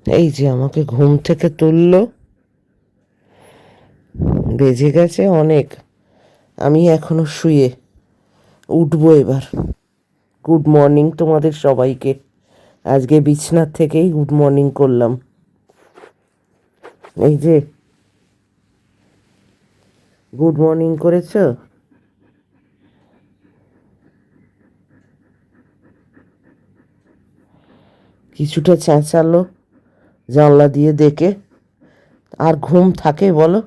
এই যে আমাকে ঘুম থেকে তুললো, বেজে গেছে অনেক, আমি এখনো শুয়ে উঠবো এবার। গুড মর্নিং তোমাদের সবাইকে। আজকে বিছনার থেকেই গুড মর্নিং করলাম। এই যে গুড মর্নিং করেছো? কিছুটা চেঁচালো জানলা দিয়ে দেখে, আর ঘুম থাকে বলো?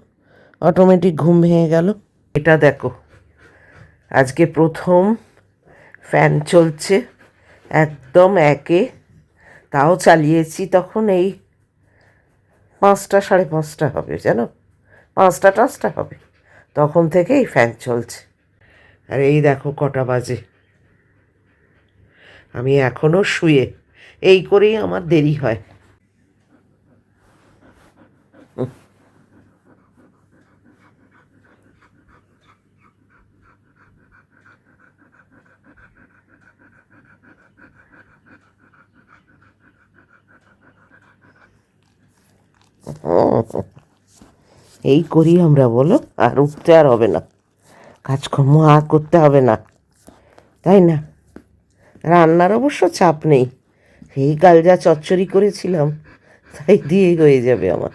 অটোমেটিক ঘুম ভেঙে গেল। এটা দেখো, আজকে প্রথম ফ্যান চলছে একদম একে, তাও চালিয়েছি তখন এই 5টা 5:30 হবে, জানো, 5টা 5টা হবে, তখন থেকেই ফ্যান চলছে। আর এই দেখো কটা বাজে, আমি এখনো শুয়ে। এই করেই আমার দেরি হয়। এই করি আমরা, বলো, আর উঠতে আর হবে না, কাজকর্ম আর করতে হবে না, তাই না? রান্নার অবশ্য চাপ নেই, এই কাল যা চচ্চড়ি করেছিলাম তাই দিয়েই হয়ে যাবে আমার।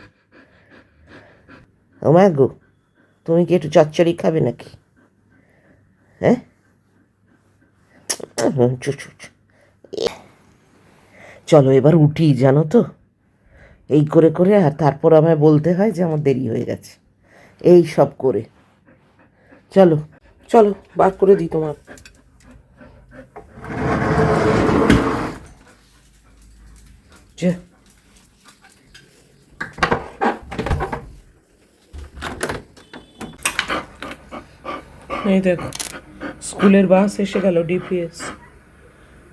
ও মা গো, তুমি কি একটু চচ্চড়ি খাবে নাকি? হ্যাঁ, চলো এবার উঠি, জানো তো, এই করে করে আর তারপর আমায় বলতে হয় যে আমার দেরি হয়ে গেছে, এই সব করে। চলো চলো, বার করে দিই তোমার। যে এই দেখো, স্কুলের বাস এসে গেল, ডিপিএস।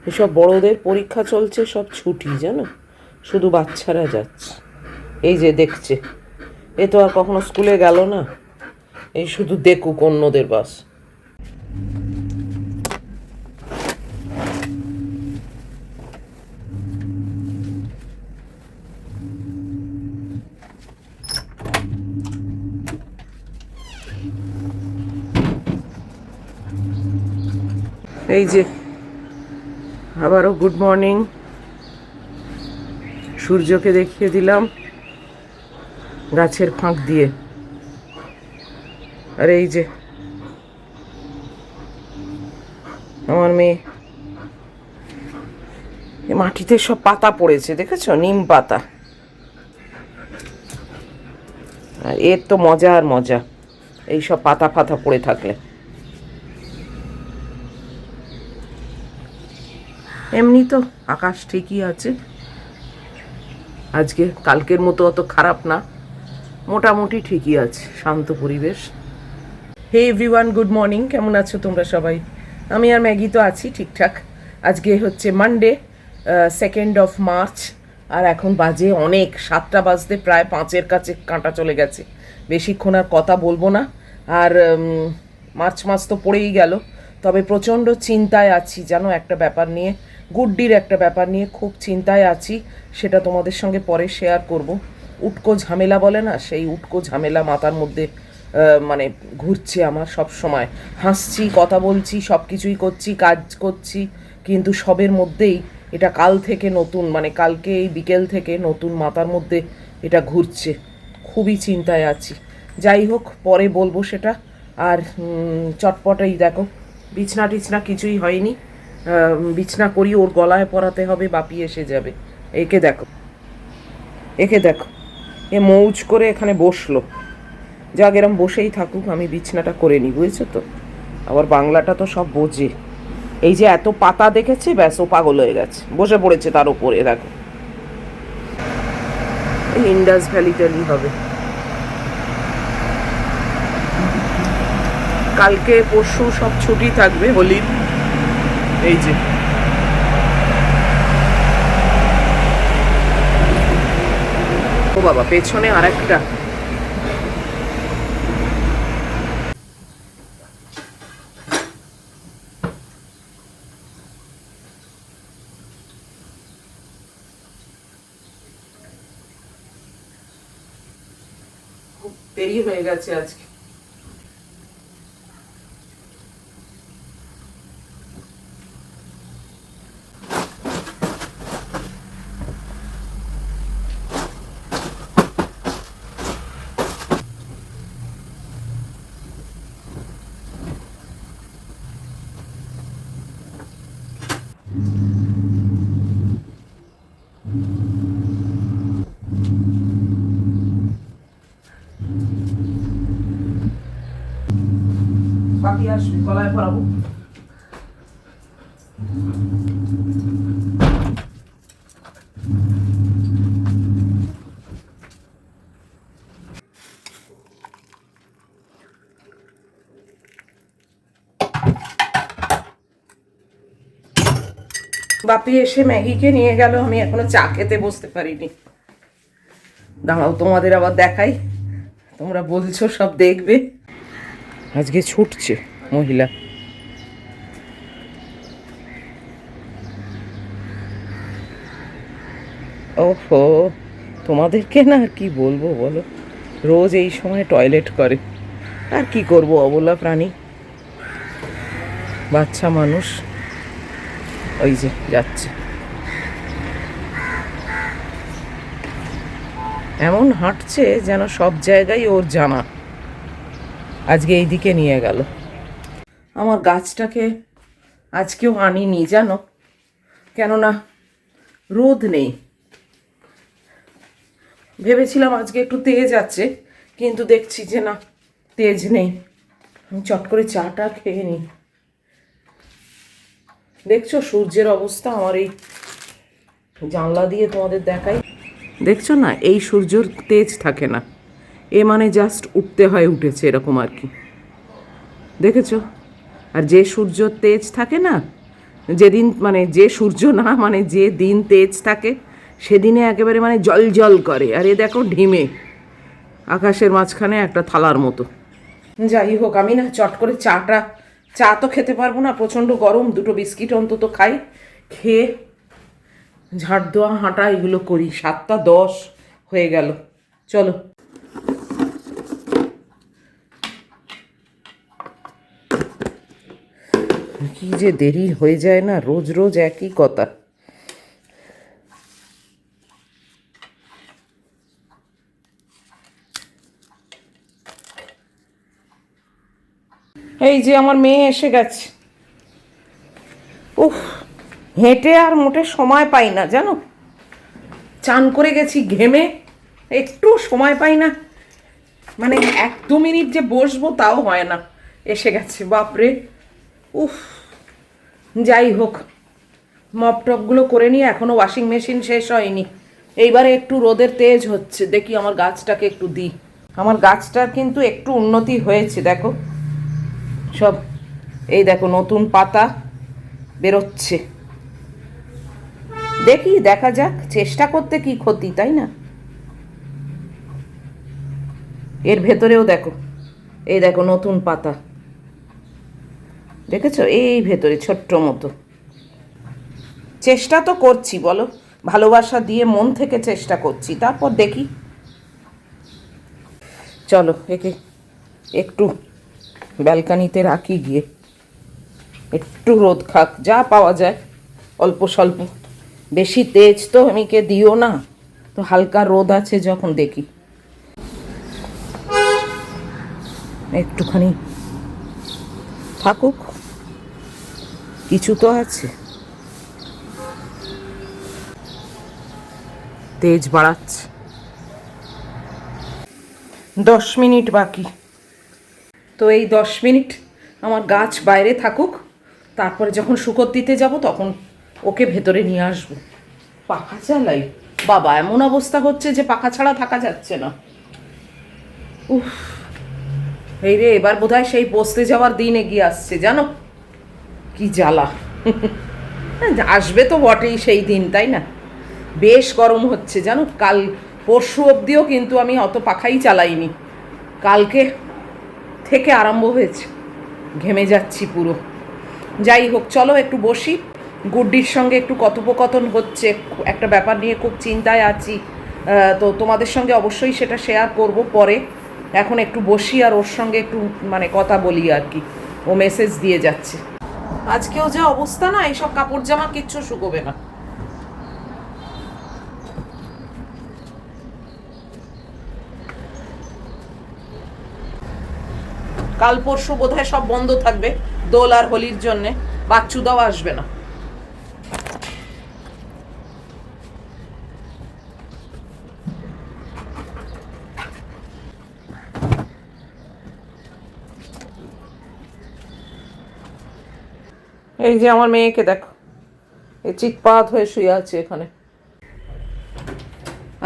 এসব বড়দের পরীক্ষা চলছে, সব ছুটি, জানো, শুধু বাচ্চারা যাচ্ছে। এই যে দেখছে, এ তো আর কখনো স্কুলে গেল না, এই শুধু দেখুক অন্যদের বাস। এই যে আবারও গুড মর্নিং, সূর্যকে দেখিয়ে দিলাম গাছের ফাঁক দিয়ে। আর এই যে আমার মেয়ে, মাটিতে সব পাতা পড়েছে, দেখেছো, নিম পাতা। আর এর তো মজা আর মজা, এই সব পাতা ফাতা পড়ে থাকলে। এমনি তো আকাশ ঠিকই আছে আজকে, কালকের মতো অত খারাপ না, মোটামুটি ঠিকই আছে, শান্ত পরিবেশ। হে এভরিওয়ান, গুড মর্নিং, কেমন আছো তোমরা সবাই? আমি আর ম্যাগি তো আছি ঠিকঠাক। আজকে হচ্ছে মানডে, 2nd মার্চ, আর এখন বাজে অনেক, 7টা বাজতে প্রায় 5-এর কাছে কাঁটা চলে গেছে। বেশিক্ষণ আর কথা বলবো না। আর মার্চ মাস তো পড়েই গেল, তবে প্রচণ্ড চিন্তায় আছি জানো, একটা ব্যাপার নিয়ে, গুড্ডির একটা ব্যাপার নিয়ে খুব চিন্তায় আছি। সেটা তোমাদের সঙ্গে পরে শেয়ার করব। উটকো ঝামেলা বলে না, সেই উটকো ঝামেলা মাথার মধ্যে মানে ঘুরছে আমার সব সময়। হাসছি, কথা বলছি, সব কিছুই করছি, কাজ করছি, কিন্তু সবের মধ্যেই এটা কাল থেকে নতুন, মানে কালকে এই বিকেল থেকে নতুন মাথার মধ্যে এটা ঘুরছে। খুবই চিন্তায় আছি। যাই হোক, পরে বলবো সেটা। আর চটপটেই দেখো, বিছনা টিছনা কিছুই হয়নি, বিছনা করি, ওর গলায় পরাতে হবে, বাপি এসে যাবে। একে দেখো, একে দেখো, এ মৌজ করে এখানে বসলো। যাক, এরম বসেই থাকুক, আমি বিছনাটা করে নিই, বুঝেছো তো। আবার বাংলাটা তো সব বোঝে। এই যে এত পাতা দেখেছে, ব্যাস ও পাগল হয়ে গেছে, বসে পড়েছে তার উপরে, দেখো। এই ইন্ডাস ভ্যালি ট্যালি হবে। কালকে পরশু সব ছুটি থাকবে হোলির। এই যে ও বাবা, পেছনে আর একটা। দেরি হয়ে গেছে আজকে। বাকি আসবে, গলায় পরাবো। বাপি এসে ম্যাগিকে নিয়ে গেল, আমি এখনো চা খেতে বসতে পারিনি। দাঁড়াও তোমাদের আবার দেখাই, তোমরা বলছো সব দেখবে। আজকে ছুটছে মহিলা। ওহো, তোমাদেরকে না আর কি বলবো বলো, রোজ এই সময় টয়লেট করে। আর কি করব, অবলা প্রাণী, বাচ্চা মানুষ। ওই যে যাচ্ছে, এমন হাঁটছে যেন সব জায়গায় ওর জানা। আজকে এইদিকে নিয়ে গেল। আমার গাছটাকে আজকেও আনিনি জানো, কেননা রোদ নেই। ভেবেছিলাম আজকে একটু তেজ আছে, কিন্তু দেখছি যে না, তেজ নেই। আমি চট করে চাটা খেয়ে নিই। দেখছো সূর্যের অবস্থা, আমার এই জানলা দিয়ে তোমাদের দেখাই। দেখছো না, এই সূর্যর তেজ থাকে না, এ মানে জাস্ট উঠতে হয়, উঠেছে এরকম আর কি, দেখেছো? আর যে সূর্যর তেজ থাকে না, যেদিন মানে যে সূর্য না মানে যে দিন তেজ থাকে, সেদিনে একেবারে মানে জল জল করে। আর এ দেখো ঢিমে আকাশের মাঝখানে একটা থালার মতো। যাই হোক, আমি না চট করে চা তো খেতে পারবো না, প্রচণ্ড গরম। দুটো বিস্কিট অন্তত খাই, খেয়ে ঝাড় দেওয়া হাঁটা এগুলো করি। 7:10 হয়ে গেল, চলো। কি যে দেরি হয়ে যায় না, রোজ রোজ একই কথা। এই যে আমার মেয়ে এসে গেছে। উফ, হেঁটে আর মোটে সময় পাই না জানো, চান করে গেছি ঘেমে, একটু সময় পাই না, মানে 1-2 মিনিট যে বসবো তাও হয় না। এসে গেছে, বাপরে। উফ, যাই হোক, মপ টপগুলো করে নিয়ে, এখনো ওয়াশিং মেশিন শেষ হয়নি। এইবারে একটু রোদের তেজ হচ্ছে, দেখি আমার গাছটাকে একটু দিই। আমার গাছটার কিন্তু একটু উন্নতি হয়েছে, দেখো সব, এই দেখো নতুন পাতা বেরোচ্ছে। দেখি, দেখা যাক, চেষ্টা করতে কি ক্ষতি, তাই না? এর ভেতরেও দেখো, এই দেখো নতুন পাতা, দেখেছো? এই ভেতরে ছোট্ট মতো। চেষ্টা তো করছি বলো, ভালোবাসা দিয়ে মন থেকে চেষ্টা করছি, তারপর দেখি। চলো একে একটু ব্যালকানিতে রাখি গিয়ে, একটু রোদ খাক, যা পাওয়া যায় অল্প স্বল্প। বেশি তেজ তো আমিকে দিও না, তো হালকা রোদ আছে যখন, দেখি একটুখানি থাকুক, কিছু তো আছে। তেজ বাড়াচ্ছে। 10 মিনিট বাকি, তো এই 10 মিনিট আমার গাছ বাইরে থাকুক, তারপরে যখন শুকর দিতে যাব তখন ওকে ভেতরে নিয়ে আসবো। পাখা চালাই, বাবা এমন অবস্থা হচ্ছে যে পাখা ছাড়া থাকা যাচ্ছে না। উফ, এই রে, এবার বোধহয় সেই বসতে যাওয়ার দিন এগিয়ে আসছে জানো, কি জ্বালা। আসবে তো বটেই সেই দিন, তাই না? বেশ গরম হচ্ছে জানো, কাল পরশু অবধিও কিন্তু আমি অত পাখাই চালাইনি, কালকে থেকে আরম্ভ হয়েছে, ঘেমে যাচ্ছি পুরো। যাই হোক, চলো একটু বসি, গুড্ডির সঙ্গে একটু কথোপকথন হচ্ছে, একটা ব্যাপার নিয়ে খুব চিন্তায় আছি, তো তোমাদের সঙ্গে অবশ্যই সেটা শেয়ার করব পরে। এখন একটু বসি আর ওর সঙ্গে একটু মানে কথা বলি আর কি, ও মেসেজ দিয়ে যাচ্ছে। আজকেও যে অবস্থা না, এইসব কাপড় জামা কিচ্ছু শুকোবে না। কাল পরশু বোধহয় সব বন্ধ থাকবে দোল আর হোলির জন্যে, বাচ্চুদাও আসবে না। এই যে আমার মেয়েকে দেখো, এই চিৎপাত হয়ে শুয়ে আছে এখানে।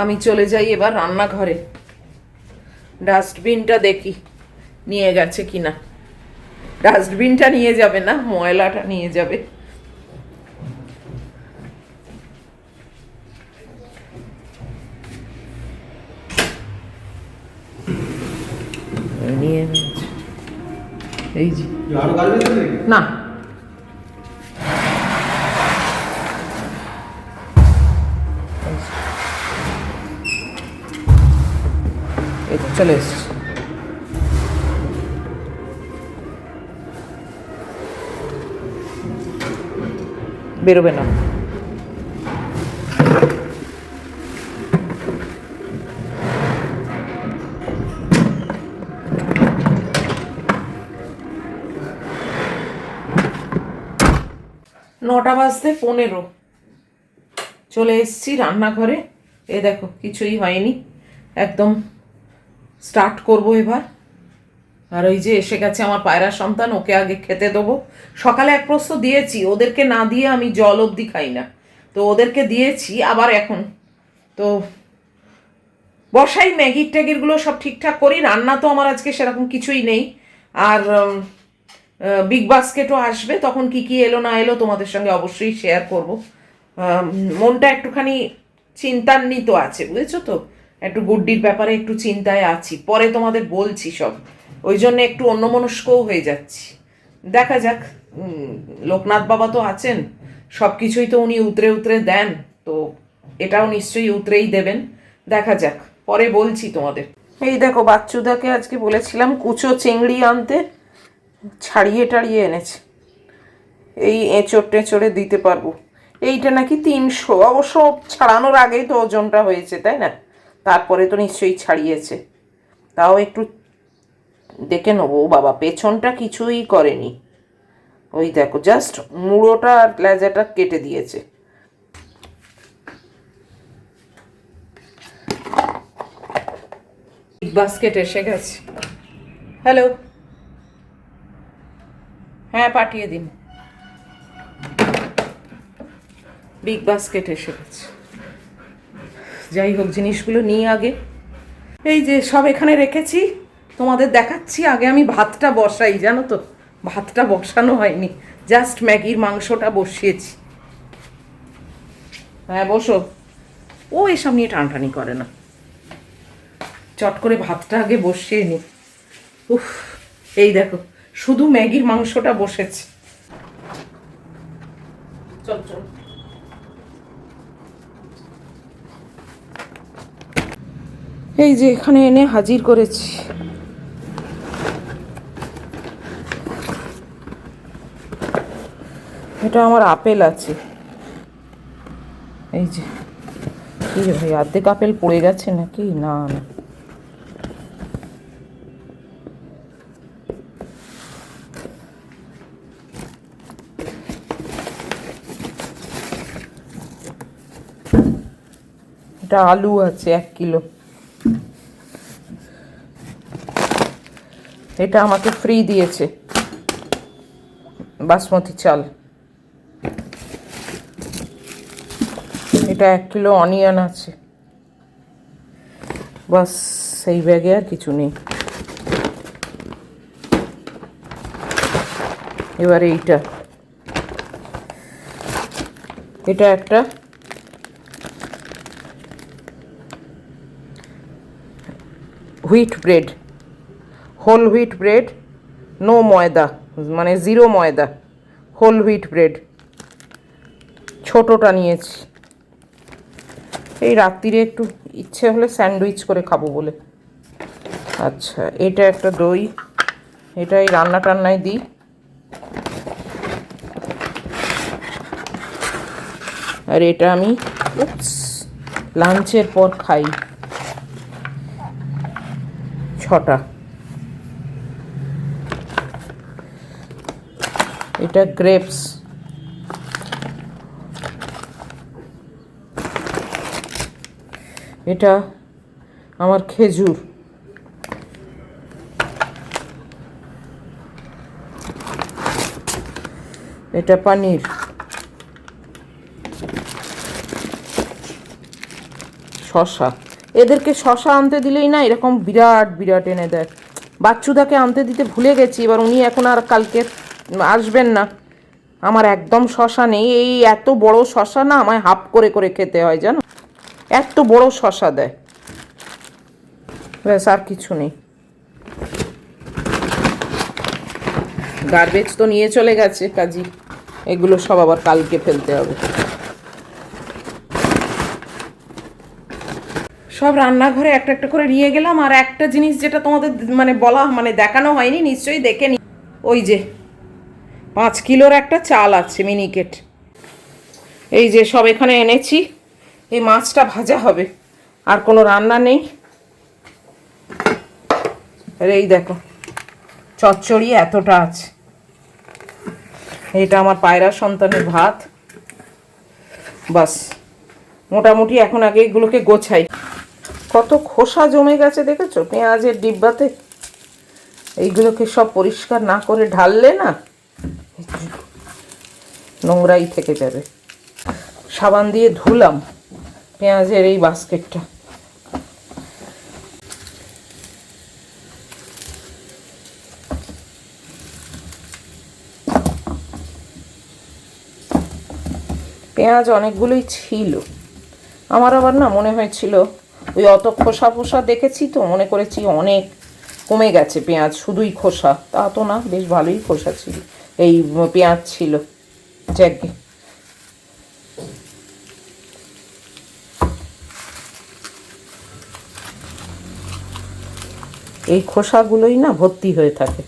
আমি চলে যাই এবার রান্নাঘরে, ডাস্টবিনটা দেখি নিয়ে গেছে কিনা। ডাস্টবিনটা নিয়ে যাবে না, ময়লাটা নিয়ে যাবে। নিয়ে গেছে এই যে, না চলে এসছি। বেরোবে না। নটা বাজতে 15 চলে এসছি রান্নাঘরে। এ দেখো কিছুই হয়নি, একদম স্টার্ট করব এবার। আর ওই যে এসে গেছে আমার পায়রা সন্তান, ওকে আগে খেতে দেবো। সকালে এক প্রস্ত দিয়েছি, ওদেরকে না দিয়ে আমি জল অবধি খাই না, তো ওদেরকে দিয়েছি আবার এখন। তো বসাই ম্যাগির ট্যাগিরগুলো সব ঠিকঠাক করি। রান্না তো আমার আজকে সেরকম কিছুই নেই। আর বিগ বাস্কেটও আসবে, তখন কি কি এলো না এলো তোমাদের সঙ্গে অবশ্যই শেয়ার করব। মনটা একটুখানি চিন্তান্বিত আছে, বুঝেছো তো, একটু গুড্ডির ব্যাপারে একটু চিন্তায় আছি, পরে তোমাদের বলছি সব। ওই জন্য একটু অন্যমনস্কও হয়ে যাচ্ছি। দেখা যাক, লোকনাথ বাবা তো আছেন, সব কিছুই তো উনি উতরে উতরে দেন, তো এটাও নিশ্চয়ই উতরেই দেবেন। দেখা যাক, পরে বলছি তোমাদের। এই দেখো বাচ্চুদাকে আজকে বলেছিলাম কুচো চিংড়ি আনতে, ছাড়িয়ে টাড়িয়ে এনেছে। এই এঁচড় টেঁচড়ে দিতে পারবো। এইটা নাকি 300, অবশ্য ছাড়ানোর আগেই তো ওজনটা হয়েছে, তাই না? তারপরে তো নিশ্চয়ই ছাড়িয়েছে। তাও একটু দেখে নেবো। বাবা পেছনটা কিছুই করেনি, ওই দেখো জাস্ট মুড়োটা আর লেজাটা কেটে দিয়েছে। বিগ বাস্কেট এসে গেছে। হ্যালো, হ্যাঁ পাঠিয়ে দিন। বিগ বাস্কেট এসে গেছে। যাই হোক, জিনিসগুলো নিয়ে আগে এই যে সব এখানে রেখেছি, তোমাদের দেখাচ্ছি। আগে আমি ভাতটা বসাই, জানো তো, ভাতটা বসানো হয়নি, জাস্ট ম্যাগির মাংসটা বসিয়েছি। হ্যাঁ বসো, ও এসব নিয়ে টানটানি করে না। চট করে ভাতটা আগে বসিয়ে নি। উফ, এই দেখো শুধু ম্যাগির মাংসটা বসেছে। চল চল, এই যে এখানে এনে হাজির করেছি। এটা আমার আপেল আছে, এই যে। কি রে ভাই, অর্ধেক আপেল পড়ে গেছে নাকি? না না, এটা আলু আছে 1 কিলো। এটা আমাকে ফ্রি দিয়েছে, বাসমতি চাল। এটা 1 কিলো অনিয়ন আছে। বাস, সেই ব্যাগে আর কিছু নেই। এবার এটা একটা wheat bread, whole wheat bread, no ময়দা, মানে 0 ময়দা, হোল হুইট ব্রেড। ছোটোটা নিয়েছি, এই রাত্রিরে একটু ইচ্ছে হলে স্যান্ডউইচ করে খাবো বলে। আচ্ছা, এটা একটা দই, এটাই রান্না টান্নায় দিই। আর এটা আমি লাঞ্চের পর খাই 6টা। এটা গ্রেপস, এটা আমার খেজুর, এটা পনির, শশা। এদেরকে শশা আনতে দিলেই না এরকম বিরাট বিরাট এনে দেয়। বাচ্চুদাকে আনতে দিতে ভুলে গেছি, এবার উনি এখন আর কালকে আসবেন না। আমার একদম শশা নেই, এই এত বড় শশা না আমায় হাফ করে করে খেতে হয় জানো, এত বড় শশা দেয়। ব্যাস, আর কিছু নেই। গার্বেজ তো নিয়ে চলে গেছে কাজী, এগুলো সব আবার কালকে ফেলতে হবে। সব রান্নাঘরে একটা একটা করে নিয়ে গেলাম। আর একটা জিনিস যেটা তোমাদের দেখানো হয়নি, নিশ্চয়ই দেখে নি, ওই যে 5 কিলোর একটা চাল আছে মিনিকেট। এই যে সব এখানে এনেছি, এই মাছটা ভাজা হবে, আর কোনো রান্না নেই। আর এই দেখো চচ্চড়ি এতটা আছে। এটা আমার পায়রা সন্তানের ভাত। বাস, মোটামুটি এখন আগে এগুলোকে গোছাই। কত খোসা জমে গেছে দেখেছো পেঁয়াজের ডিব্বাতে। এইগুলোকে সব পরিষ্কার না করে ঢাললে না নোংরাই থেকে যাবে। সাবান দিয়ে ধুলাম পেঁয়াজের এই বাস্কেটটা। পেঁয়াজ অনেকগুলোই ছিল, আমার আবার না মনে হয়েছিল ওই অত খোসা ফোসা দেখেছি তো মনে করেছি অনেক কমে গেছে পেঁয়াজ, শুধুই খোসা। তা তো না, বেশ ভালোই খোসা ছিল, এই পেঁয়াজ ছিল। যাকে এই খোসাগুলোই না ভর্তি হয়ে থাকে।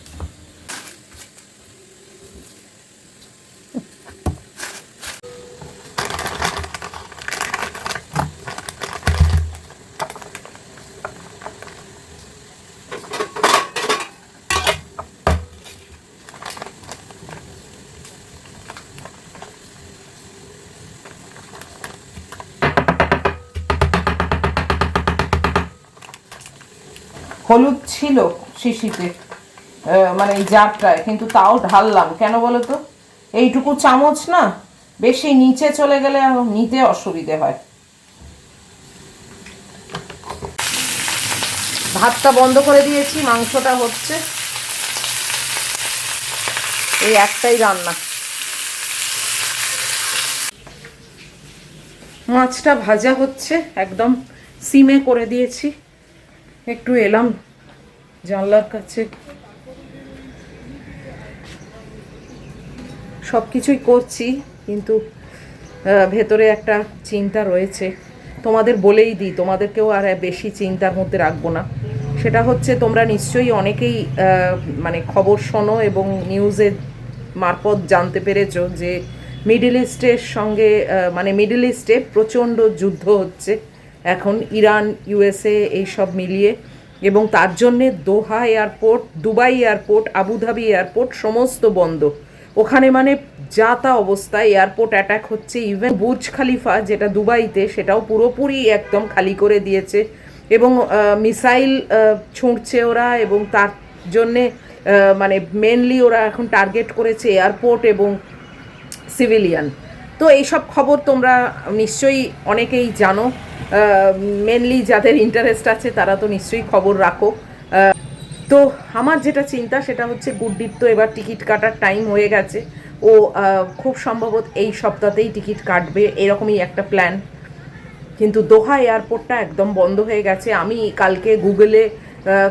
হলুদ ছিল শিশিতে, মানে এই জারটায়, কিন্তু তাও ঢাললাম কেন বলো তো, এইটুকু চামচ না বেশি নিচে চলে গেলে নিতে অসুবিধে হয়। ভাতটা বন্ধ করে দিয়েছি, মাংসটা হচ্ছে, এই একটাই রান্না। মাছটা ভাজা হচ্ছে, একদম সিমে করে দিয়েছি। একটু এলাম জানলার কাছে, সব কিছুই করছি, কিন্তু ভেতরে একটা চিন্তা রয়েছে। তোমাদের বলেই দিই, তোমাদেরকেও আর বেশি চিন্তার মধ্যে রাখবো না। সেটা হচ্ছে, তোমরা নিশ্চয়ই অনেকেই খবর শোনো এবং নিউজের মারফত জানতে পেরেছো যে মিডল ইস্টের সঙ্গে মিডল ইস্টে প্রচণ্ড যুদ্ধ হচ্ছে এখন, ইরান ইউএসএ এইসব মিলিয়ে। এবং তার জন্যে Doha airport, Dubai airport, Abu Dhabi airport সমস্ত বন্ধ। ওখানে যা তা অবস্থা, এয়ারপোর্ট অ্যাটাক হচ্ছে। ইভেন বুর্জ খালিফা যেটা দুবাইতে, সেটাও পুরোপুরি একদম খালি করে দিয়েছে। এবং মিসাইল ছুঁড়ছে ওরা, এবং তার জন্যে মেনলি ওরা এখন টার্গেট করেছে এয়ারপোর্ট এবং সিভিলিয়ান। তো এইসব খবর তোমরা নিশ্চয়ই অনেকেই জানো, মেনলি যাদের ইন্টারেস্ট আছে তারা তো নিশ্চয়ই খবর রাখো। তো আমার যেটা চিন্তা সেটা হচ্ছে, গুড্ডির তো এবার টিকিট কাটার টাইম হয়ে গেছে। ও খুব সম্ভবত এই সপ্তাহতেই টিকিট কাটবে, এরকমই একটা প্ল্যান। কিন্তু দোহা এয়ারপোর্টটা একদম বন্ধ হয়ে গেছে। আমি কালকে গুগলে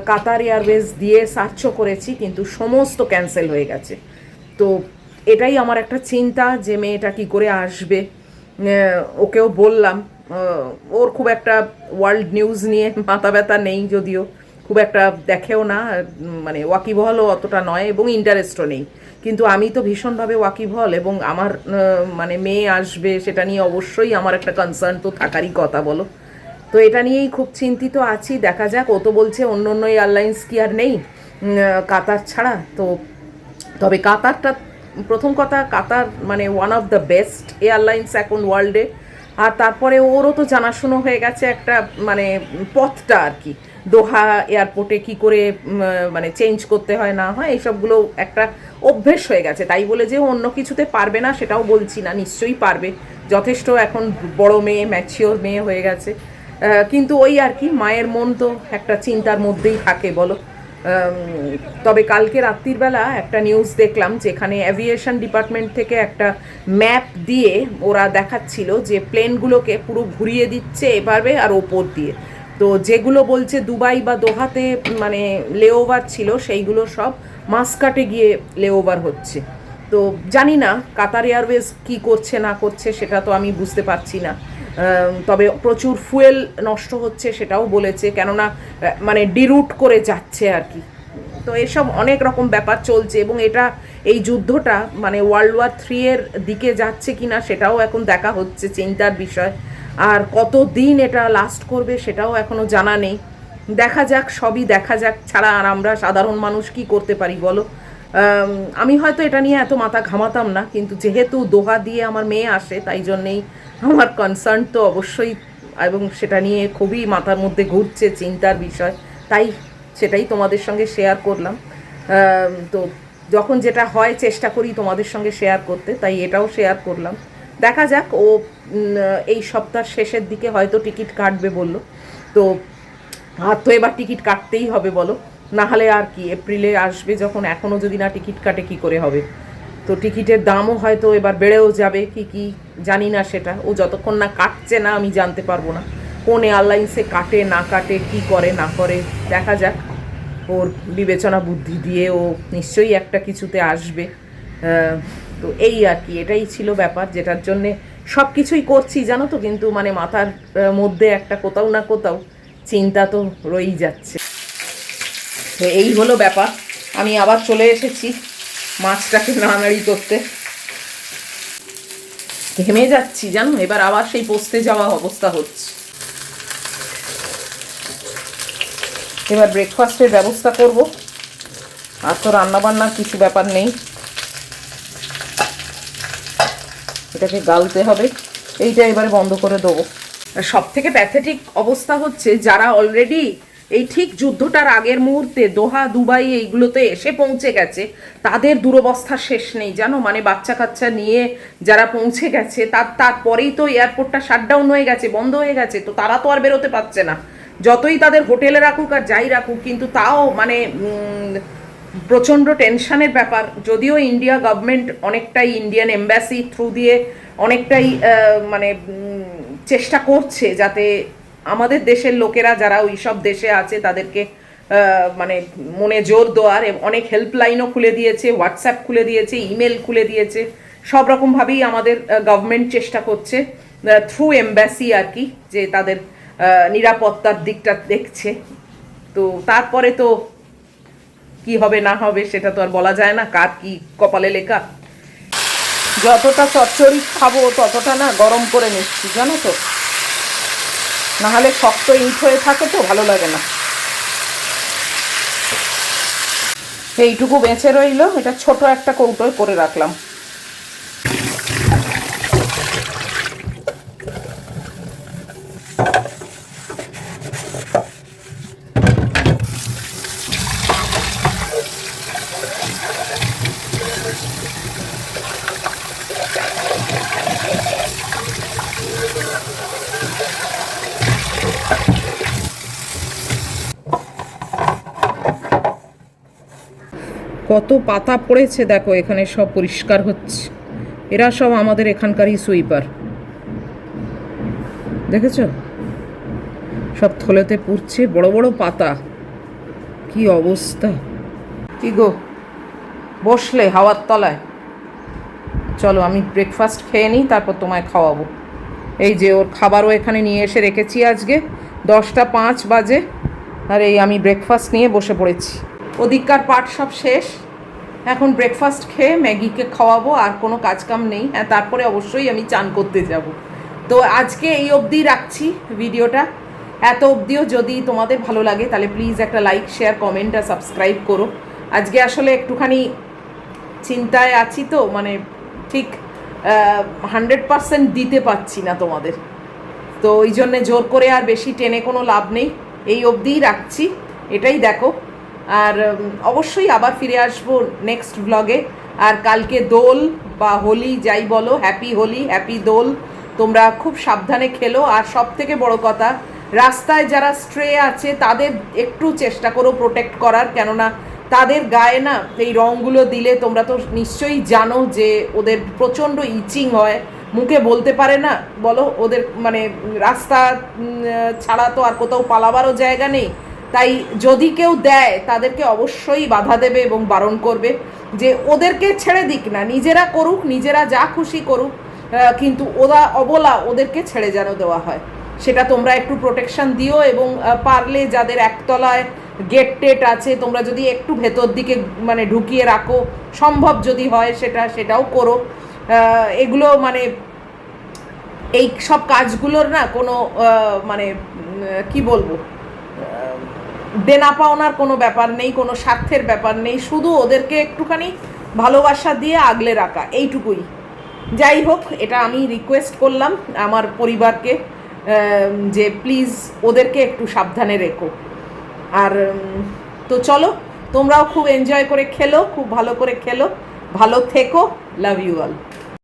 কাতার এয়ারওয়েজ দিয়ে সার্চও করেছি, কিন্তু সমস্ত ক্যান্সেল হয়ে গেছে। তো এটাই আমার একটা চিন্তা, যে মেয়েটা কী করে আসবে। ওকেও বললাম, ওর খুব একটা ওয়ার্ল্ড নিউজ নিয়ে মাথা ব্যথা নেই যদিও, খুব একটা দেখেও না, মানে ওয়াকিবহলও অতটা নয় এবং ইন্টারেস্টও নেই। কিন্তু আমি তো ভীষণভাবে ওয়াকিবহল এবং আমার মানে মেয়ে আসবে সেটা নিয়ে অবশ্যই আমার একটা কনসার্ন তো থাকারই কথা, বলো। তো এটা নিয়েই খুব চিন্তিত আছি, দেখা যাক। ও তো বলছে অন্য অন্য এয়ারলাইন্স কি আর নেই কাতার ছাড়া। তো তবে কাতারটা, প্রথম কথা, কাতার মানে one of the best airlines এখন ওয়ার্ল্ডে। আর তারপরে ওরও তো জানাশুনো হয়ে গেছে একটা মানে পথটা আর কি, দোহা এয়ারপোর্টে কি করে মানে চেঞ্জ করতে হয় না হয়, এইসবগুলো একটা অভ্যেস হয়ে গেছে। তাই বলে যে অন্য কিছুতে পারবে না সেটাও বলছি না, নিশ্চয়ই পারবে, যথেষ্ট এখন বড় মেয়ে, ম্যাচিওর মেয়ে হয়ে গেছে। কিন্তু ওই আর কি, মায়ের মন তো একটা চিন্তার মধ্যেই থাকে, বলো। তবে কালকে রাত্রির বেলা একটা নিউজ দেখলাম, যেখানে অ্যাভিয়েশন ডিপার্টমেন্ট থেকে একটা ম্যাপ দিয়ে ওরা দেখাচ্ছিল যে প্লেনগুলোকে পুরো ঘুরিয়ে দিচ্ছে এভাবে আর ওপর দিয়ে। তো যেগুলো বলছে দুবাই বা দোহাতে মানে লেওভার ছিল, সেইগুলো সব মাস্কাটে গিয়ে লেওভার হচ্ছে। তো জানি না কাতার এয়ারওয়েজ কী করছে না করছে, সেটা তো আমি বুঝতে পারছি না। তবে প্রচুর ফুয়েল নষ্ট হচ্ছে সেটাও বলেছে, কেননা মানে ডিরুট করে যাচ্ছে আর কি। তো এসব অনেক রকম ব্যাপার চলছে এবং এটা, এই যুদ্ধটা মানে ওয়ার্ল্ড ওয়ার 3 এর দিকে যাচ্ছে কি না সেটাও এখন দেখা হচ্ছে, চিন্তার বিষয়। আর কত দিন এটা লাস্ট করবে সেটাও এখনও জানা নেই। দেখা যাক, সবই দেখা যাক, ছাড়া আর আমরা সাধারণ মানুষ কি করতে পারি, বলো। আমি হয়তো এটা নিয়ে এত মাথা ঘামাতাম না, কিন্তু যেহেতু দোহা দিয়ে আমার মেয়ে আসে, তাই জন্যেই আমার কনসার্ন তো অবশ্যই, এবং সেটা নিয়ে খুবই মাথার মধ্যে ঘুরছে, চিন্তার বিষয়। তাই সেটাই তোমাদের সঙ্গে শেয়ার করলাম। তো যখন যেটা হয় চেষ্টা করি তোমাদের সঙ্গে শেয়ার করতে, তাই এটাও শেয়ার করলাম। দেখা যাক, ও এই সপ্তাহ শেষের দিকে হয়তো টিকিট কাটবে বললো। তো আর তো এবার টিকিট কাটতেই হবে, বলো। না হলে আর কি, এপ্রিলে আসবে যখন, এখনও যদি না টিকিট কাটে কি করে হবে। তো টিকিটের দামও হয়তো এবার বেড়েও যাবে কি জানি না, সেটা ও যতক্ষণ না কাটছে না আমি জানতে পারবো না কোন এয়ারলাইন্সে কাটে না কাটে, কি করে না করে। দেখা যাক, ওর বিবেচনা বুদ্ধি দিয়ে ও নিশ্চয়ই একটা কিছুতে আসবে। তো এই আর কি, এটাই ছিল ব্যাপার, যেটার জন্যে সব কিছুই করছি জানো তো, কিন্তু মানে মাথার মধ্যে একটা কোথাও না কোথাও চিন্তা তো রয়েই যাচ্ছে। তো এই হলো ব্যাপার। আমি আবার চলে এসেছি মাছটাকে নাড়ানাড়ি করতে, ঘেমে যাচ্ছি জানো, এবার আবার সেই পোস্তে যাওয়া অবস্থা হচ্ছে। এবার ব্রেকফাস্টের ব্যবস্থা করব, আর তো রান্নাবান্নার কিছু ব্যাপার নেই। এটাকে গালতে হবে, এইটা এবারে বন্ধ করে দেবো। সব থেকে প্যাথেটিক অবস্থা হচ্ছে যারা অলরেডি এই ঠিক যুদ্ধটার আগের মুহূর্তে দোহা, দুবাই এইগুলোতে এসে পৌঁছে গেছে, তাদের দুরবস্থা শেষ নেই জানো। মানে বাচ্চা কাচ্চা নিয়ে যারা পৌঁছে গেছে, তারপরেই তো এয়ারপোর্টটা শাটডাউন হয়ে গেছে, বন্ধ হয়ে গেছে। তো তারা তো আর বেরোতে পারছে না, যতই তাদের হোটেলে রাখুক আর যাই রাখুক, কিন্তু তাও মানে প্রচণ্ড টেনশনের ব্যাপার। যদিও ইন্ডিয়া গভর্নমেন্ট অনেকটাই, ইন্ডিয়ান এম্বাসি থ্রু দিয়ে অনেকটাই মানে চেষ্টা করছে যাতে আমাদের দেশের লোকেরা যারা ওই সব দেশে আছে তাদেরকে মানে মনে জোর দেওয়ার, অনেক হেল্পলাইনও খুলে দিয়েছে, হোয়াটসঅ্যাপ খুলে দিয়েছে, ইমেল খুলে দিয়েছে, সব রকমভাবেই আমাদের গভর্নমেন্ট চেষ্টা করছে থ্রু এম্বাসি আর কি, যে তাদের নিরাপত্তার দিকটা দেখছে। তো তারপরে তো কি হবে না হবে সেটা তো আর বলা যায় না, কার কি কপালে লেখা। যতটা চচ্চড়ি খাবো ততটা না গরম করে নিচ্ছি জানো তো, নাহলে শক্ত ইট হয়ে থাকে তো ভালো লাগে না। এইটুকু বেঁচে রইলো, এটা ছোট একটা কৌটোয় করে রাখলাম। কত পাতা পড়েছে দেখো, এখানে সব পরিষ্কার হচ্ছে। এরা সব আমাদের এখানকারই সুইপার, দেখেছ, সব থলেতে পুড়ছে, বড় বড় পাতা, কি অবস্থা। কি গো, বসলে হাওয়ার তলায়? চলো আমি ব্রেকফাস্ট খেয়ে নিই, তারপর তোমায় খাওয়াবো। এই যে ওর খাবারও এখানে নিয়ে এসে রেখেছি, আজকে 10টা 5 বাজে, আর এই আমি ব্রেকফাস্ট নিয়ে বসে পড়েছি। ওদিককার পার্ট সব শেষ, এখন ব্রেকফাস্ট খেয়ে ম্যাগিকে খাওয়াবো, আর কোনো কাজকাম নেই। হ্যাঁ, তারপরে অবশ্যই আমি চান করতে যাব। তো আজকে এই অবধি রাখছি ভিডিওটা। এত অবধিও যদি তোমাদের ভালো লাগে তাহলে প্লিজ একটা লাইক, শেয়ার, কমেন্ট আর সাবস্ক্রাইব করো। আজকে আসলে একটুখানি চিন্তায় আছি, তো মানে ঠিক 100% দিতে পারছি না তোমাদের, তো ওই জন্যে জোর করে আর বেশি টেনে কোনো লাভ নেই। এই অবধিই রাখছি, এটাই দেখো। আর অবশ্যই আবার ফিরে আসবো নেক্সট ব্লগে। আর কালকে দোল বা হোলি যাই বলো, হ্যাপি হোলি, হ্যাপি দোল। তোমরা খুব সাবধানে খেলো। আর সব থেকে বড় কথা, রাস্তায় যারা স্ট্রে আছে তাদের একটু চেষ্টা করো প্রোটেক্ট করার, কেননা তাদের গায়ে না এই রঙগুলো দিলে তোমরা তো নিশ্চয়ই জানো যে ওদের প্রচণ্ড ইচিং হয়, মুখে বলতে পারে না। বলো, ওদের মানে রাস্তা ছাড়া তো আর কোথাও পালাবারও জায়গা নেই। তাই যদি কেউ দেয় তাদেরকে অবশ্যই বাধা দেবে এবং বারণ করবে যে ওদেরকে ছেড়ে দিক না, নিজেরা করুক, নিজেরা যা খুশি করুক, কিন্তু ওরা অবলা ওদেরকে ছেড়ে যেন দেওয়া হয়, সেটা তোমরা একটু প্রোটেকশন দিও। এবং পারলে যাদের একতলায় গেট টেট আছে, তোমরা যদি একটু ভেতর দিকে মানে ঢুকিয়ে রাখো, সম্ভব যদি হয় সেটাও করো। এগুলো মানে এই সব কাজগুলোর না কোনো মানে কি বলবো, দেনা পাওনার কোনো ব্যাপার নেই, কোনো স্বার্থের ব্যাপার নেই, শুধু ওদেরকে একটুখানি ভালোবাসা দিয়ে আগলে রাখা, এইটুকুই। যাই হোক, এটা আমি রিকোয়েস্ট করলাম আমার পরিবারকে যে প্লিজ ওদেরকে একটু সাবধানে রেখো। আর তো চলো, তোমরাও খুব এনজয় করে খেলো, খুব ভালো করে খেলো, ভালো থেকো, লাভ ইউ অল।